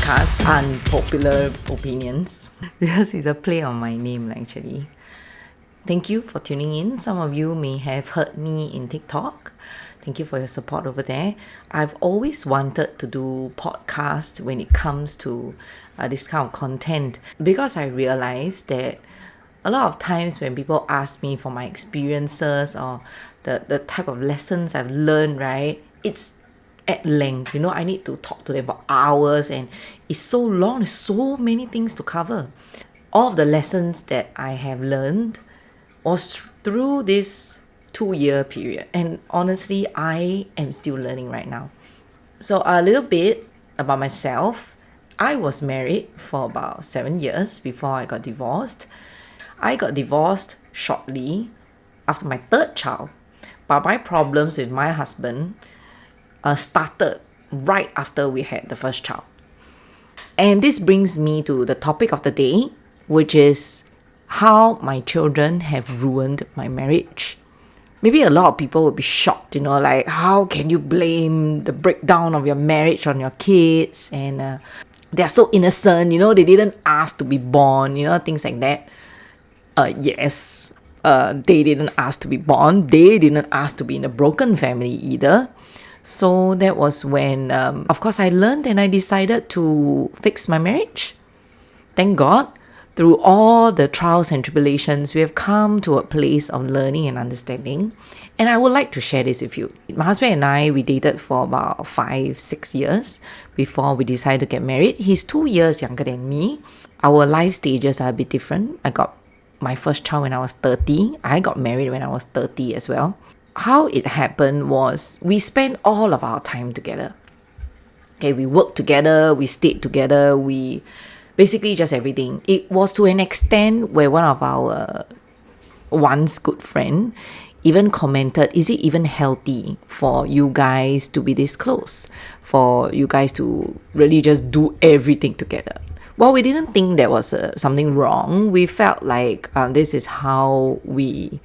podcast, Unpopular Opinions, because it's a play on my name actually. Thank you for tuning in. Some of you may have heard me in TikTok. Thank you for your support over there. I've always wanted to do podcasts when it comes to this kind of content, because I realized that a lot of times when people ask me for my experiences or the type of lessons I've learned, right, it's at length. I need to talk to them for hours and it's so long, there's so many things to cover. All of the lessons that I have learned was through this 2-year period, and honestly I am still learning right now. So a little bit about myself. I was married for about 7 years before I got divorced. I got divorced shortly after my third child, but my problems with my husband started right after we had the first child. And this brings me to the topic of the day, which is how my children have ruined my marriage. Maybe a lot of people will be shocked, like, how can you blame the breakdown of your marriage on your kids? And they're so innocent, they didn't ask to be born, things like that. Yes, they didn't ask to be born. They didn't ask to be in a broken family either. So that was when, of course, I learned and I decided to fix my marriage. Thank God, through all the trials and tribulations, we have come to a place of learning and understanding. And I would like to share this with you. My husband and I, we dated for about 5-6 years before we decided to get married. He's 2 years younger than me. Our life stages are a bit different. I got my first child when I was 30. I got married when I was 30 as well. How it happened was we spent all of our time together. Okay, we worked together, we stayed together, we basically just everything. It was to an extent where one of our once good friend even commented, is it even healthy for you guys to be this close? For you guys to really just do everything together? Well, we didn't think there was something wrong. We felt like this is how we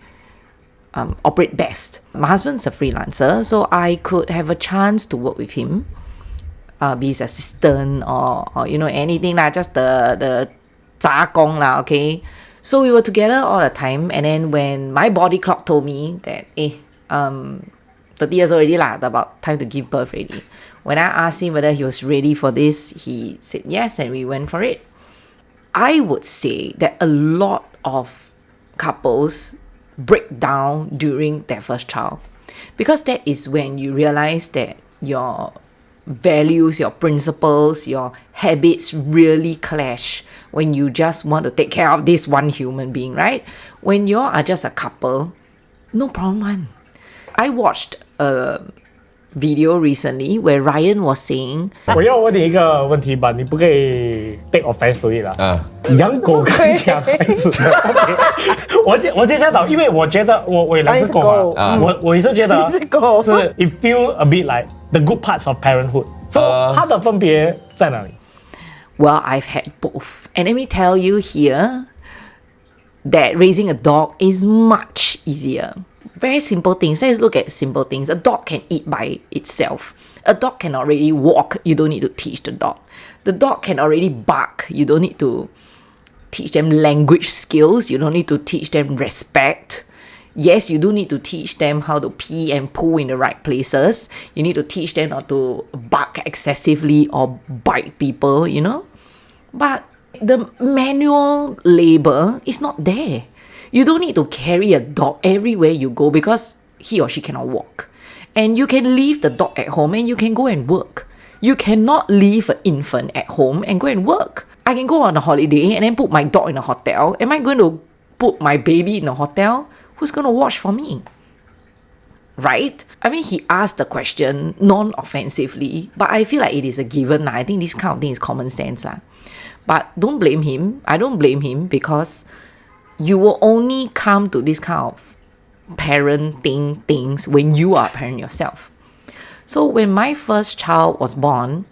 operate best. My husband's a freelancer, so I could have a chance to work with him, be his assistant or anything lah, just the 杂工 lah, okay? So we were together all the time, and then when my body clock told me that 30 years old already lah, about time to give birth already. When I asked him whether he was ready for this, he said yes, and we went for it. I would say that a lot of couples break down during their first child, because that is when you realize that your values, your principles, your habits really clash, when you just want to take care of this one human being, right? When you are just a couple, no problem one. I watched a video recently where Ryan was saying, 我要问你一个问题吧，你不可以 take offense to it 啦。养狗跟养孩子，OK，我接下到，因为我觉得我有2只狗嘛，我也是觉得是 it feel a bit like the good parts of parenthood. So 它的分别在哪里？ Well, I've had both. And let me tell you here that raising a dog is much easier. Very simple things. Let's look at simple things. A dog can eat by itself. A dog can already walk. You don't need to teach the dog. The dog can already bark. You don't need to teach them language skills. You don't need to teach them respect. Yes, you do need to teach them how to pee and poo in the right places. You need to teach them not to bark excessively or bite people, But the manual labor is not there. You don't need to carry a dog everywhere you go because he or she cannot walk. And you can leave the dog at home and you can go and work. You cannot leave an infant at home and go and work. I can go on a holiday and then put my dog in a hotel. Am I going to put my baby in a hotel? Who's going to watch for me? Right? I mean, he asked the question non-offensively, but I feel like it is a given. I think this kind of thing is common sense. But don't blame him. I don't blame him, because you will only come to this kind of parenting things when you are a parent yourself. So when my first child was born,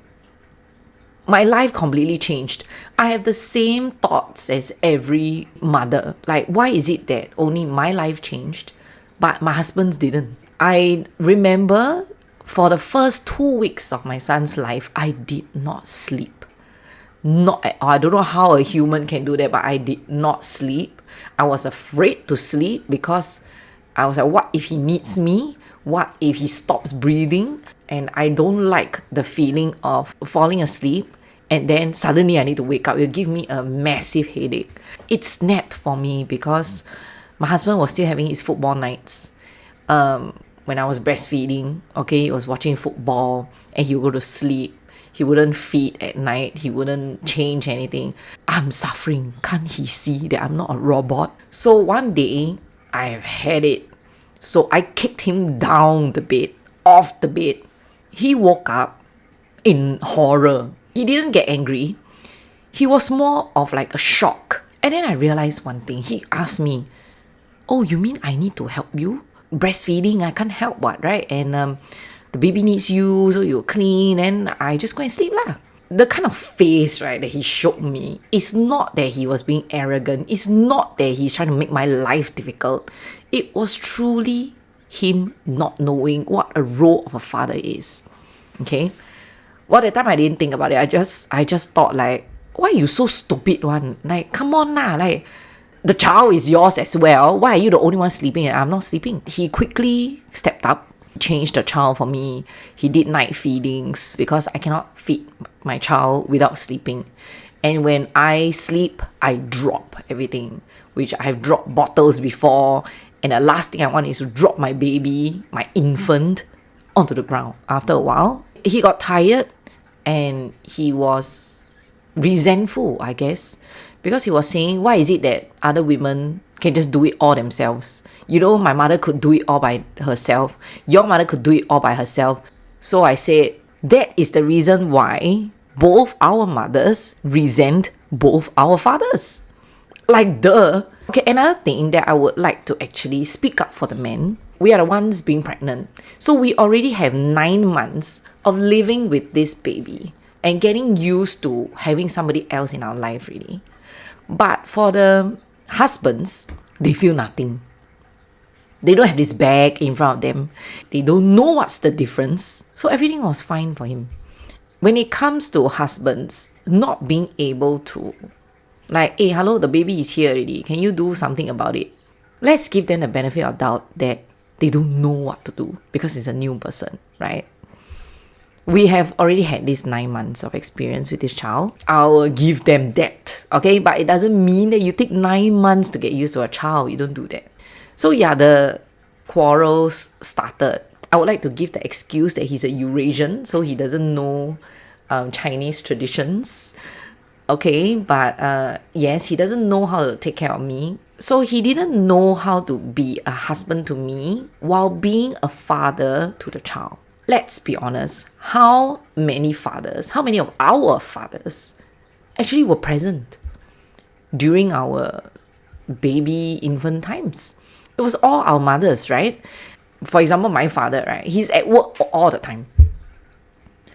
my life completely changed. I have the same thoughts as every mother. Like, why is it that only my life changed, but my husband's didn't? I remember for the first 2 weeks of my son's life, I did not sleep. Not at all. I don't know how a human can do that, but I did not sleep. I was afraid to sleep because I was like, what if he needs me? What if he stops breathing? And I don't like the feeling of falling asleep and then suddenly I need to wake up. It will give me a massive headache. It snapped for me because my husband was still having his football nights. When I was breastfeeding, okay, he was watching football and he would go to sleep. He wouldn't feed at night. He wouldn't change anything. I'm suffering. Can't he see that I'm not a robot? So one day, I've had it. So I kicked him down the bed, off the bed. He woke up in horror. He didn't get angry. He was more of like a shock. And then I realized one thing. He asked me, oh, you mean I need to help you? Breastfeeding, I can't help what, right? And the baby needs you, so you clean, and I just go and sleep lah. The kind of face, right, that he showed me, it's not that he was being arrogant. It's not that he's trying to make my life difficult. It was truly him not knowing what a role of a father is. Okay? Well, that time I didn't think about it. I just thought like, why are you so stupid one? Like, come on lah, like, the child is yours as well. Why are you the only one sleeping and I'm not sleeping? He quickly stepped up, changed the child for me. He did night feedings because I cannot feed my child without sleeping. And when I sleep, I drop everything, which I've dropped bottles before. And the last thing I want is to drop my baby, my infant, onto the ground. After a while, he got tired and he was resentful, I guess, because he was saying, why is it that other women can just do it all themselves? You know, my mother could do it all by herself. Your mother could do it all by herself. So I said, that is the reason why both our mothers resent both our fathers. Like, duh. Okay, another thing that I would like to actually speak up for the men. We are the ones being pregnant. So we already have 9 months of living with this baby and getting used to having somebody else in our life, really. But for the husbands, they feel nothing. They don't have this bag in front of them. They don't know what's the difference. So everything was fine for him. When it comes to husbands not being able to, like, hey, hello, the baby is here already. Can you do something about it? Let's give them the benefit of doubt that they don't know what to do because it's a new person, right? We have already had these 9 months of experience with this child. I will give them that, okay? But it doesn't mean that you take 9 months to get used to a child. You don't do that. So yeah, the quarrels started. I would like to give the excuse that he's a Eurasian, so he doesn't know Chinese traditions. Okay, but yes, he doesn't know how to take care of me. So he didn't know how to be a husband to me while being a father to the child. Let's be honest, how many of our fathers actually were present during our baby infant times? It was all our mothers, right? For example, my father, right? He's at work all the time.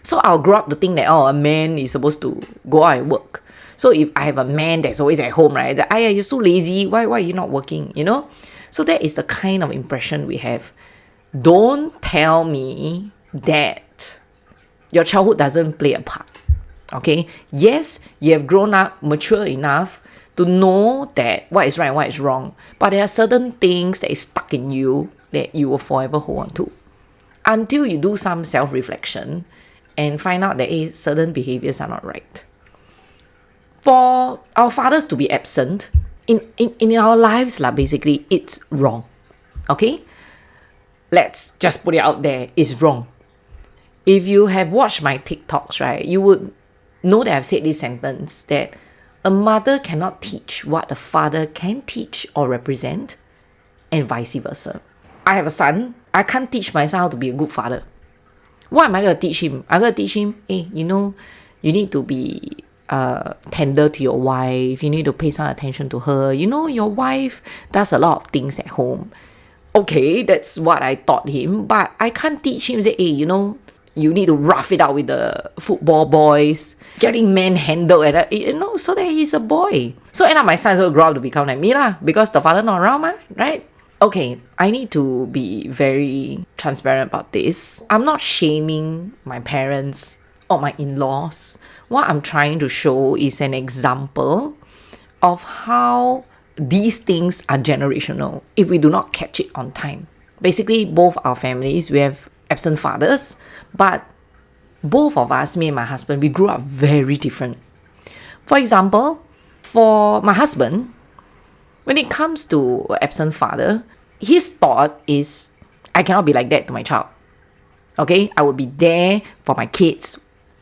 So I'll grow up to think that, a man is supposed to go out and work. So if I have a man that's always at home, right? That, you're so lazy. Why are you not working? You know? So that is the kind of impression we have. Don't tell me that your childhood doesn't play a part. Okay? Yes, you have grown up, mature enough to know that what is right and what is wrong. But there are certain things that is stuck in you that you will forever hold on to. Until you do some self-reflection and find out that certain behaviors are not right. For our fathers to be absent in our lives, basically, it's wrong. Okay? Let's just put it out there. It's wrong. If you have watched my TikToks, right, you would know that I've said this sentence that a mother cannot teach what a father can teach or represent, and vice versa. I have a son. I can't teach my son how to be a good father. What am I going to teach him? I'm going to teach him, you need to be tender to your wife. You need to pay some attention to her. Your wife does a lot of things at home. Okay, that's what I taught him. But I can't teach him, say, you need to rough it out with the football boys, getting manhandled so that he's a boy. So end up my son's going to grow up to become like me because the father not around, right? Okay, I need to be very transparent about this. I'm not shaming my parents or my in-laws. What I'm trying to show is an example of how these things are generational if we do not catch it on time. Basically, both our families, we have absent fathers, but both of us, me and my husband, we grew up very different. For example, for my husband, when it comes to absent father, his thought is, I cannot be like that to my child. Okay, I will be there for my kids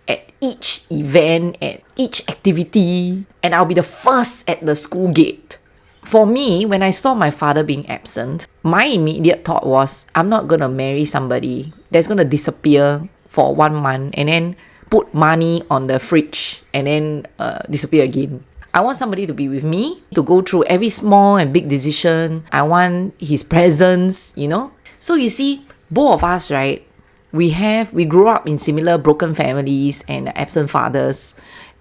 at each event, at each activity, and I'll be the first at the school gate. For me, when I saw my father being absent, my immediate thought was, I'm not going to marry somebody that's going to disappear for 1 month and then put money on the fridge and then disappear again. I want somebody to be with me, to go through every small and big decision. I want his presence, you know. So you see, both of us, right, we grew up in similar broken families and absent fathers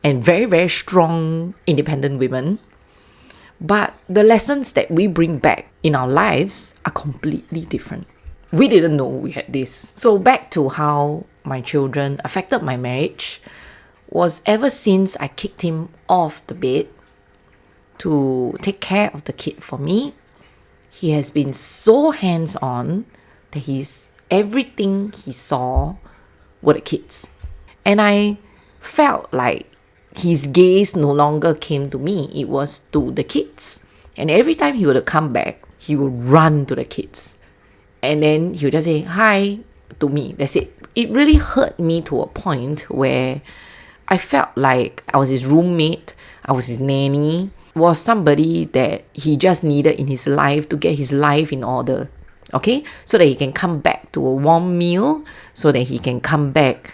and very, very strong independent women. But the lessons that we bring back in our lives are completely different. We didn't know we had this. So back to how my children affected my marriage was ever since I kicked him off the bed to take care of the kid for me, he has been so hands-on that everything he saw were the kids. And I felt like his gaze no longer came to me, it was to the kids. And every time he would come back, he would run to the kids. And then he would just say, hi, to me. That's it. It really hurt me to a point where I felt like I was his roommate, I was his nanny, was somebody that he just needed in his life to get his life in order. Okay? So that he can come back to a warm meal, so that he can come back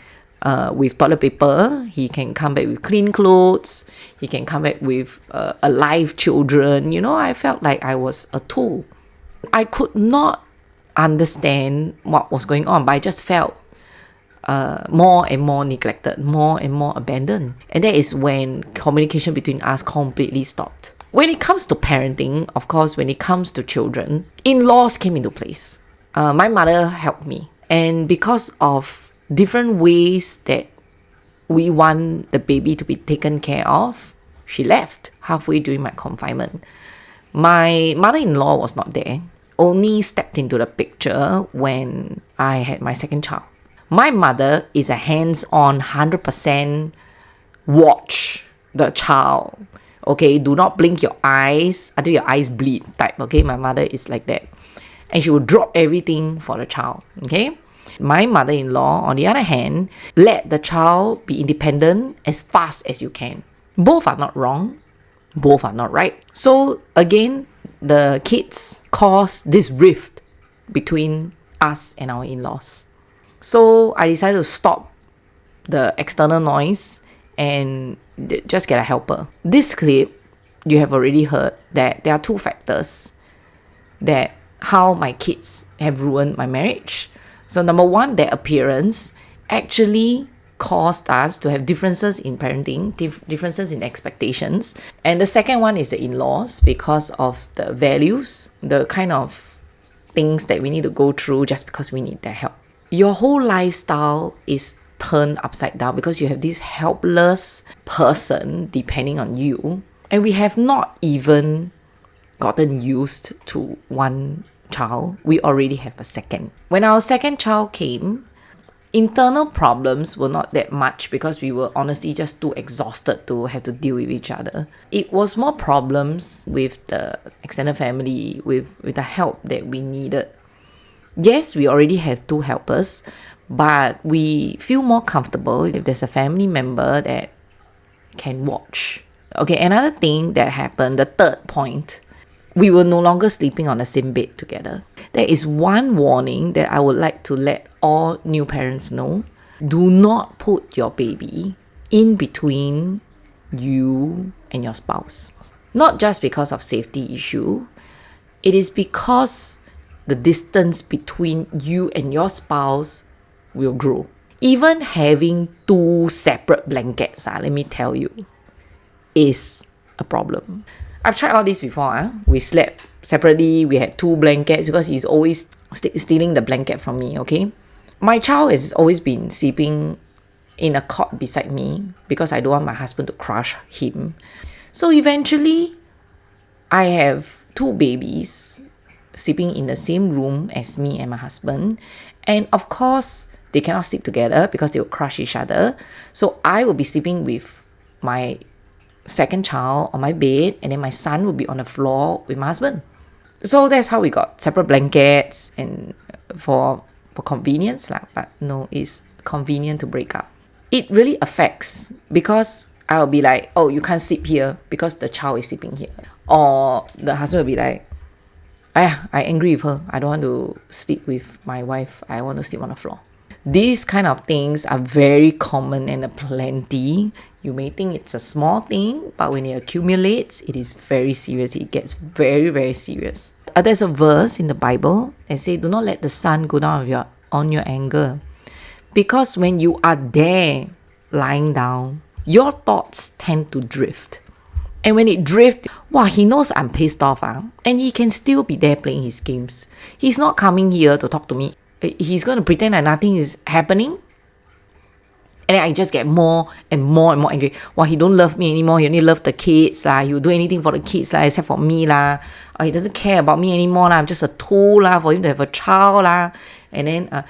with toilet paper, he can come back with clean clothes, he can come back with alive children. You know, I felt like I was a tool. I could not understand what was going on, but I just felt more and more neglected, more and more abandoned. And that is when communication between us completely stopped. When it comes to parenting, of course, when it comes to children, in-laws came into place. My mother helped me. And because of different ways that we want the baby to be taken care of, she left halfway during my confinement. My mother-in-law was not there, only stepped into the picture when I had my second child. My mother is a hands-on 100% watch the child. Okay, do not blink your eyes until your eyes bleed type. Okay, my mother is like that. And she will drop everything for the child. Okay. My mother-in-law, on the other hand, let the child be independent as fast as you can. Both are not wrong. Both are not right. So again, the kids cause this rift between us and our in-laws. So I decided to stop the external noise and just get a helper. This clip, you have already heard that there are 2 factors that how my kids have ruined my marriage. So number 1, their appearance actually caused us to have differences in parenting, differences in expectations. And the second one is the in-laws, because of the values, the kind of things that we need to go through just because we need their help. Your whole lifestyle is turned upside down because you have this helpless person depending on you. And we have not even gotten used to one child. We already have a second. When our second child came, internal problems were not that much because we were honestly just too exhausted to have to deal with each other. It was more problems with the extended family, with the help that we needed. Yes, we already have 2 helpers, but we feel more comfortable if there's a family member that can watch. Okay, another thing that happened, the third point, we were no longer sleeping on the same bed together. There is one warning that I would like to let all new parents know. Do not put your baby in between you and your spouse. Not just because of safety issue, it is because the distance between you and your spouse will grow. Even having 2 separate blankets, let me tell you, is a problem. I've tried all this before. We slept separately. We had 2 blankets because he's always stealing the blanket from me, okay? My child has always been sleeping in a cot beside me because I don't want my husband to crush him. So eventually, I have 2 babies sleeping in the same room as me and my husband. And of course, they cannot sleep together because they will crush each other. So I will be sleeping with my second child on my bed, and then my son will be on the floor with my husband. So that's how we got separate blankets and for convenience lah. But no, it's convenient to break up. It really affects because I'll be like, oh, you can't sleep here because the child is sleeping here. Or the husband will be like, I angry with her. I don't want to sleep with my wife. I want to sleep on the floor. These kind of things are very common and plenty. You may think it's a small thing, but when it accumulates, it is very serious. It gets very, very serious. There's a verse in the Bible that says, do not let the sun go down on your anger. Because when you are there, lying down, your thoughts tend to drift. And when it drifts, wow, he knows I'm pissed off. And he can still be there playing his games. He's not coming here to talk to me. He's going to pretend that nothing is happening. And then I just get more and more and more angry. Wow, he don't love me anymore. He only love the kids. He will do anything for the kids except for me. Or he doesn't care about me anymore. I'm just a tool for him to have a child. And then,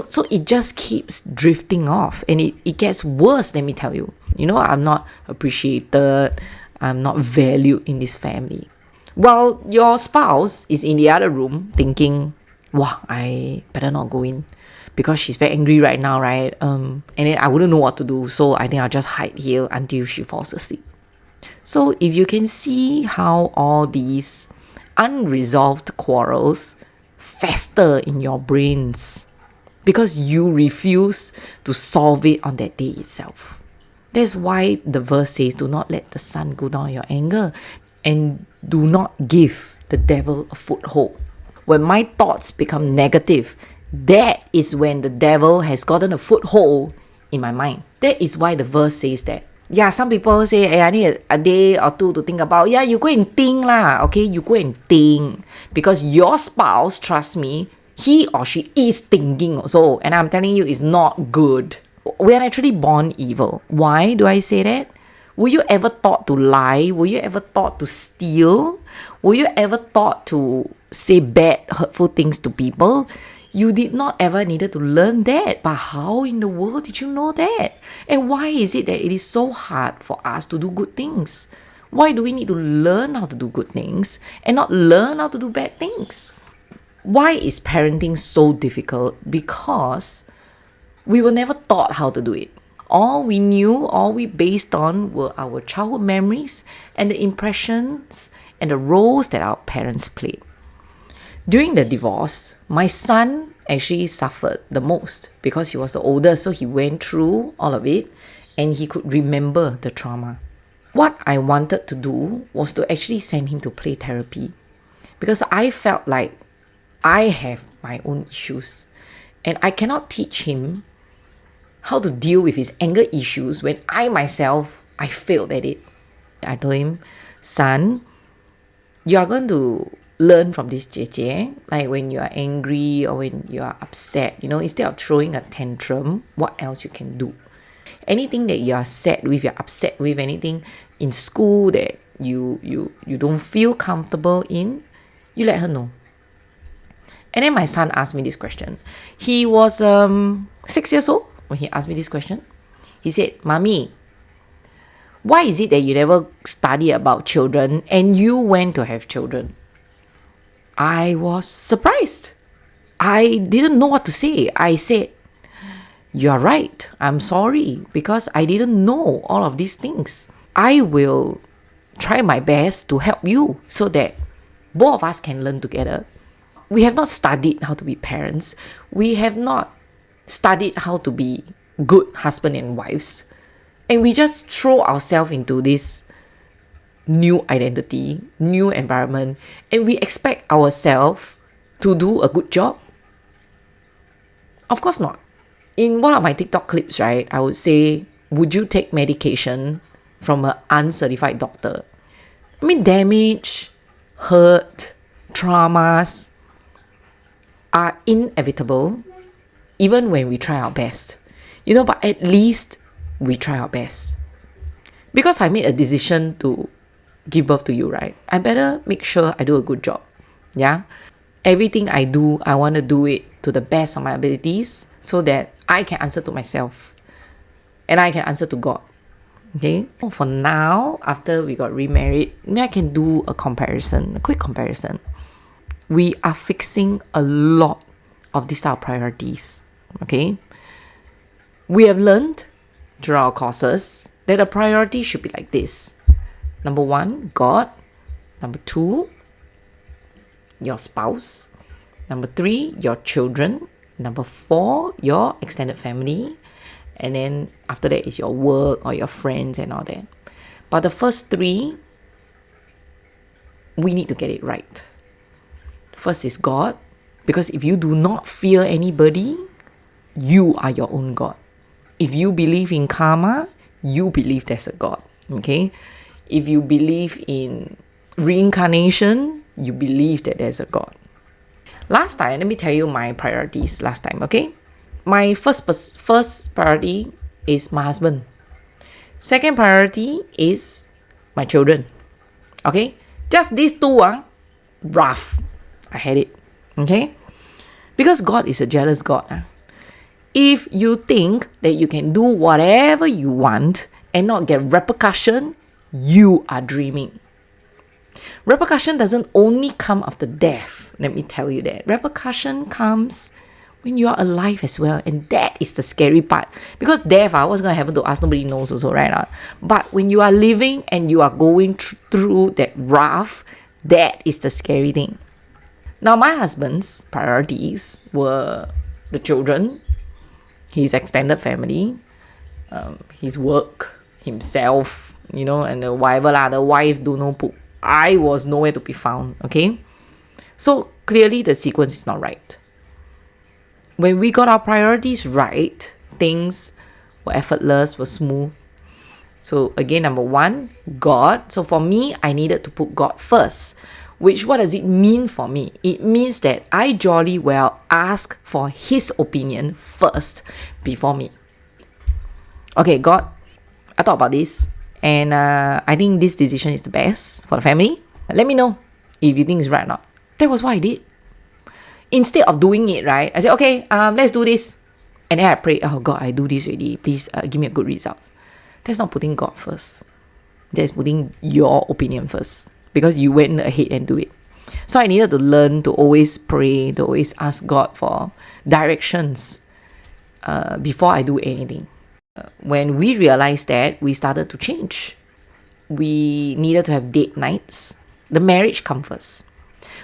so it just keeps drifting off. And it gets worse, let me tell you. I'm not appreciated. I'm not valued in this family. While your spouse is in the other room thinking, wow, I better not go in because she's very angry right now, right? And then I wouldn't know what to do. So I think I'll just hide here until she falls asleep. So if you can see how all these unresolved quarrels fester in your brains because you refuse to solve it on that day itself. That's why the verse says, do not let the sun go down your anger and do not give the devil a foothold. When my thoughts become negative, that is when the devil has gotten a foothold in my mind. That is why the verse says that. Yeah, some people say, hey, I need a day or two to think about. Yeah, you go and think lah, okay? You go and think. Because your spouse, trust me, he or she is thinking also. And I'm telling you, it's not good. We are actually born evil. Why do I say that? Were you ever taught to lie? Were you ever taught to steal? Were you ever taught to say bad, hurtful things to people? You did not ever needed to learn that. But how in the world did you know that? And why is it that it is so hard for us to do good things? Why do we need to learn how to do good things and not learn how to do bad things? Why is parenting so difficult? Because we were never taught how to do it. All we knew, all we based on were our childhood memories and the impressions and the roles that our parents played. During the divorce, my son actually suffered the most because he was the oldest, so he went through all of it and he could remember the trauma. What I wanted to do was to actually send him to play therapy because I felt like I have my own issues and I cannot teach him how to deal with his anger issues when I failed at it. I told him, son, you are going to learn from this Jie. Like when you are angry or when you are upset, instead of throwing a tantrum, what else you can do? Anything that you are sad with, you're upset with, anything in school that you don't feel comfortable in, you let her know. And then my son asked me this question. He was 6 years old when he asked me this question. He said, Mommy, why is it that you never study about children and you went to have children? I was surprised. I didn't know what to say. I said, you're right. I'm sorry because I didn't know all of these things. I will try my best to help you so that both of us can learn together. We have not studied how to be parents. We have not studied how to be good husband and wives. And we just throw ourselves into this new identity, new environment, and we expect ourselves to do a good job. Of course not. In one of my TikTok clips, right, I would say, would you take medication from an uncertified doctor? I mean, damage, hurt, traumas are inevitable even when we try our best. But at least we try our best. Because I made a decision to give birth to you, right? I better make sure I do a good job. Yeah? Everything I do, I want to do it to the best of my abilities so that I can answer to myself and I can answer to God. Okay? For now, after we got remarried, maybe I can do a quick comparison. We are fixing a lot of these type of priorities. Okay? We have learned through our courses that a priority should be like this. Number 1, God. Number 2, your spouse. Number 3, your children. Number 4, your extended family. And then after that is your work or your friends and all that. But the first 3, we need to get it right. First is God. Because if you do not fear anybody, you are your own God. If you believe in karma, you believe there's a God. Okay? If you believe in reincarnation, you believe that there's a God. Last time, let me tell you my priorities last time, okay? My first priority is my husband. Second priority is my children. Okay? Just these 2 rough. I had it. Okay? Because God is a jealous God. If you think that you can do whatever you want and not get repercussion, you are dreaming. Repercussion doesn't only come after death. Let me tell you that. Repercussion comes when you are alive as well. And that is the scary part. Because death, what's going to happen to us, nobody knows also, right? But when you are living and you are going through that rough, that is the scary thing. Now, my husband's priorities were the children, his extended family, his work, himself, and whatever the wife do no poop. I was nowhere to be found, okay? So clearly the sequence is not right. When we got our priorities right, things were effortless, were smooth. So again, number 1, God. So for me, I needed to put God first. What does it mean for me? It means that I jolly well ask for His opinion first before me. Okay, God, I thought about this. And I think this decision is the best for the family. Let me know if you think it's right or not. That was what I did. Instead of doing it, right, I said, okay, let's do this. And then I prayed, oh God, I do this already. Please give me a good result. That's not putting God first. That's putting your opinion first. Because you went ahead and do it. So I needed to learn to always pray, to always ask God for directions before I do anything. When we realized that, we started to change. We needed to have date nights. The marriage comes first.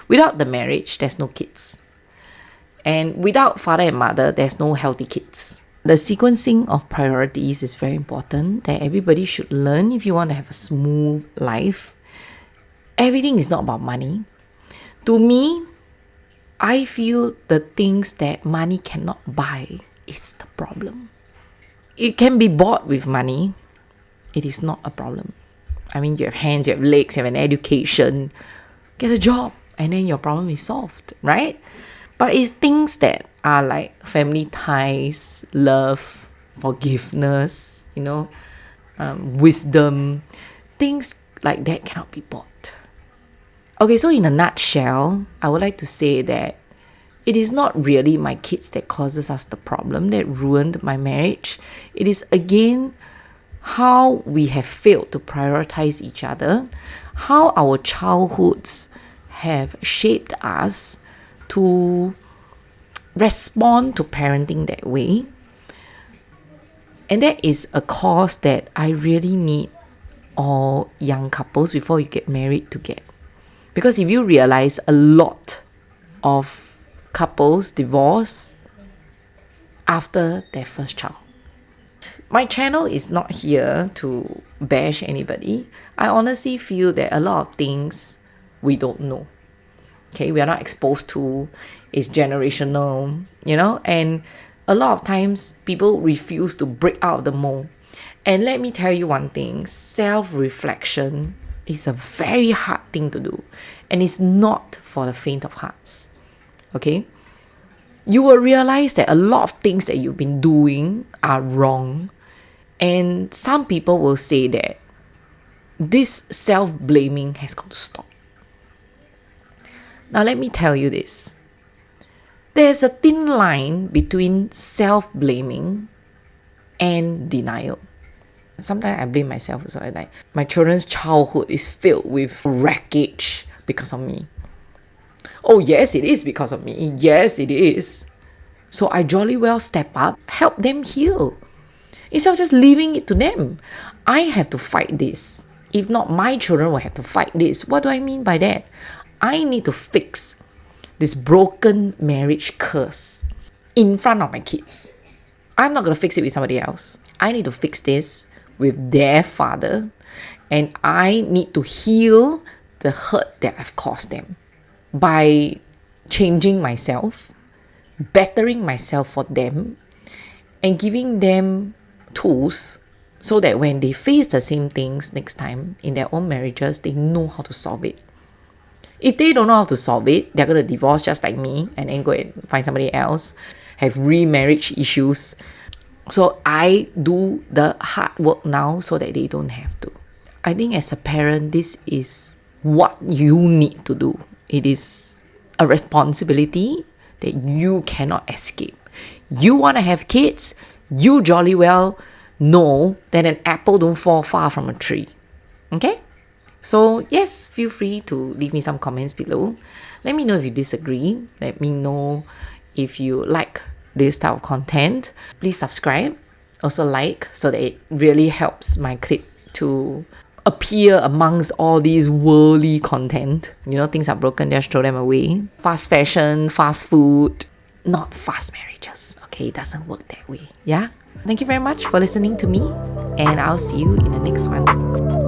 Without the marriage, there's no kids. And without father and mother, there's no healthy kids. The sequencing of priorities is very important that everybody should learn if you want to have a smooth life. Everything is not about money. To me, I feel the things that money cannot buy is the problem. It can be bought with money. It is not a problem. I mean, you have hands, you have legs, you have an education. Get a job and then your problem is solved, right? But it's things that are like family ties, love, forgiveness, wisdom. Things like that cannot be bought. Okay, so in a nutshell, I would like to say that it is not really my kids that causes us the problem, that ruined my marriage. It is again how we have failed to prioritize each other, how our childhoods have shaped us to respond to parenting that way. And that is a cause that I really need all young couples before you get married to get. Because if you realize a lot of couples divorce after their first child. My channel is not here to bash anybody. I honestly feel that a lot of things we don't know. Okay, we are not exposed to. It's generational, and a lot of times people refuse to break out of the mold. And let me tell you one thing, self-reflection is a very hard thing to do, and it's not for the faint of hearts. Okay, you will realize that a lot of things that you've been doing are wrong. And some people will say that this self-blaming has got to stop. Now, let me tell you this. There's a thin line between self-blaming and denial. Sometimes I blame myself also. Like, my children's childhood is filled with wreckage because of me. Oh, yes, it is because of me. Yes, it is. So I jolly well step up, help them heal. Instead of just leaving it to them. I have to fight this. If not, my children will have to fight this. What do I mean by that? I need to fix this broken marriage curse in front of my kids. I'm not going to fix it with somebody else. I need to fix this with their father. And I need to heal the hurt that I've caused them by changing myself, bettering myself for them, and giving them tools so that when they face the same things next time in their own marriages, they know how to solve it. If they don't know how to solve it, they're going to divorce just like me and then go and find somebody else, have remarriage issues. So I do the hard work now so that they don't have to. I think as a parent, this is what you need to do. It is a responsibility that you cannot escape. You want to have kids, you jolly well know that an apple don't fall far from a tree. Okay? So yes, feel free to leave me some comments below. Let me know if you disagree. Let me know if you like this type of content. Please subscribe. Also like, so that it really helps my clip to appear amongst all these worldly content. You know, things are broken, just throw them away. Fast fashion, fast food, not fast marriages. Okay, it doesn't work that way. Yeah? Thank you very much for listening to me, and I'll see you in the next one.